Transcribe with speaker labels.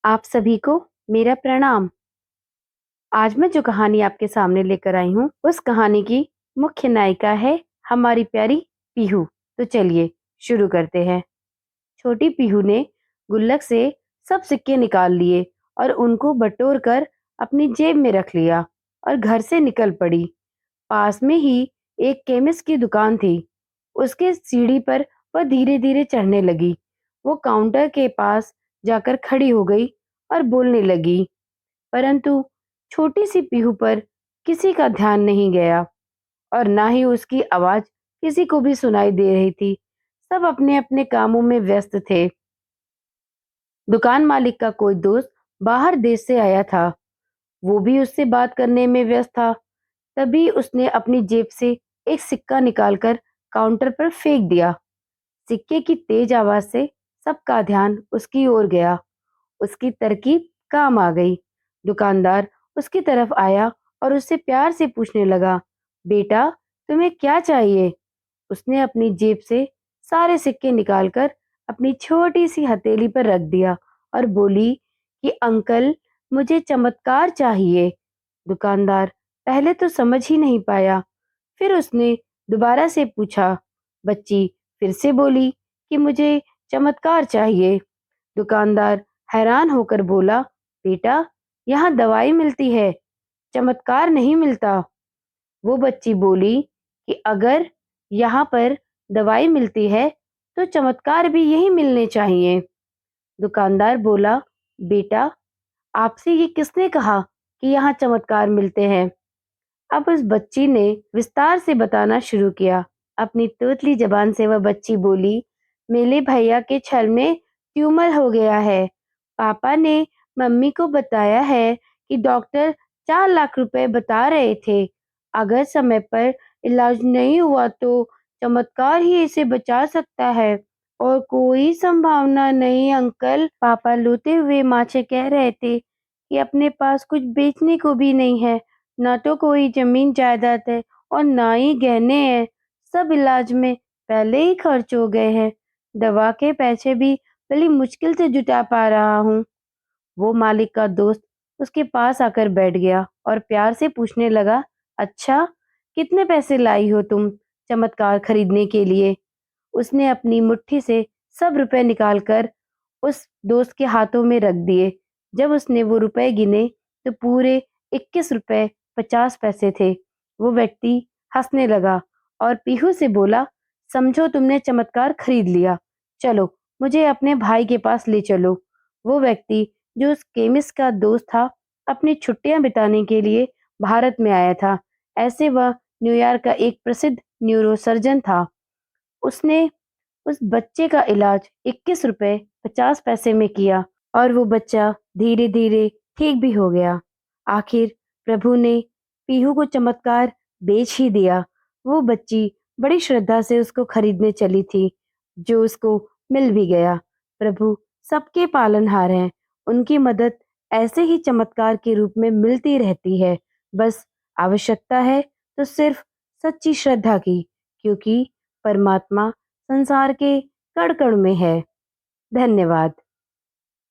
Speaker 1: आप सभी को मेरा प्रणाम। आज मैं जो कहानी आपके सामने लेकर आई हूँ, उस कहानी की मुख्य नायिका है हमारी प्यारी पीहू। तो चलिए शुरू करते हैं। छोटी पीहू ने गुल्लक से सब सिक्के निकाल लिए और उनको बटोर कर अपनी जेब में रख लिया और घर से निकल पड़ी। पास में ही एक केमिस्ट की दुकान थी। उसके सीढ़ी पर वह धीरे-धीरे चढ़ने लगी। वो काउंटर के पास जाकर खड़ी हो गई और बोलने लगी, परंतु छोटी सी पीहू पर किसी का ध्यान नहीं गया और ना ही उसकी आवाज किसी को भी सुनाई दे रही थी। सब अपने-अपने कामों में व्यस्त थे। दुकान मालिक का कोई दोस्त बाहर देश से आया था। वो भी उससे बात करने में व्यस्त था। तभी उसने अपनी जेब से एक सिक्का निकालकर काउंटर पर फेंक दिया। सिक्के की तेज आवाज से सबका ध्यान उसकी ओर गया। उसकी तरकीब काम आ गई। दुकानदार उसकी तरफ आया और उससे प्यार से पूछने लगा, बेटा, तुम्हें क्या चाहिए? उसने अपनी जेब से सारे सिक्के निकालकर अपनी छोटी सी हथेली पर रख दिया और बोली कि अंकल, मुझे चमत्कार चाहिए। दुकानदार पहले तो समझ ही नहीं पाया। फिर उसने दोबारा से पूछा। बच्ची फिर से बोली कि मुझे चमत्कार चाहिए। दुकानदार हैरान होकर बोला, बेटा, यहाँ दवाई मिलती है, चमत्कार नहीं मिलता। वो बच्ची बोली कि अगर यहाँ पर दवाई मिलती है तो चमत्कार भी यही मिलने चाहिए। दुकानदार बोला, बेटा, आपसे ये किसने कहा कि यहाँ चमत्कार मिलते हैं? अब उस बच्ची ने विस्तार से बताना शुरू किया। अपनी तोतली जबान से वह बच्ची बोली, मेरे भैया के छल में ट्यूमर हो गया है। पापा ने मम्मी को बताया है कि डॉक्टर 4 लाख रुपए बता रहे थे। अगर समय पर इलाज नहीं हुआ तो चमत्कार ही इसे बचा सकता है। और कोई संभावना नहीं अंकल। पापा रोते हुए माँ से कह रहे थे कि अपने पास कुछ बेचने को भी नहीं है, ना तो कोई जमीन जायदाद है और ना ही गहने हैं। सब इलाज में पहले ही खर्च हो गए हैं। दवा के पैसे भी बड़ी मुश्किल से जुटा पा रहा हूँ। वो मालिक का दोस्त उसके पास आकर बैठ गया और प्यार से पूछने लगा, अच्छा, कितने पैसे लाई हो तुम चमत्कार खरीदने के लिए? उसने अपनी मुट्ठी से सब रुपए निकालकर उस दोस्त के हाथों में रख दिए। जब उसने वो रुपए गिने तो पूरे 21 रुपए 50 पैसे थे। वो व्यक्ति हंसने लगा और पीहू से बोला, समझो तुमने चमत्कार खरीद लिया। चलो, मुझे अपने भाई के पास ले चलो। वो व्यक्ति जो उस केमिस्ट का दोस्त था, अपनी छुट्टियां बिताने के लिए भारत में आया था। ऐसे वह न्यूयॉर्क का एक प्रसिद्ध न्यूरोसर्जन था। उसने उस बच्चे का इलाज 21 रुपए 50 पैसे में किया और वो बच्चा धीरे धीरे ठीक भी हो गया। आखिर प्रभु ने पीहू को चमत्कार बेच ही दिया। वो बच्ची बड़ी श्रद्धा से उसको खरीदने चली थी, जो उसको मिल भी गया। प्रभु सबके पालनहार हैं। उनकी मदद ऐसे ही चमत्कार के रूप में मिलती रहती है। बस आवश्यकता है तो सिर्फ सच्ची श्रद्धा की, क्योंकि परमात्मा संसार के कण कण में है। धन्यवाद।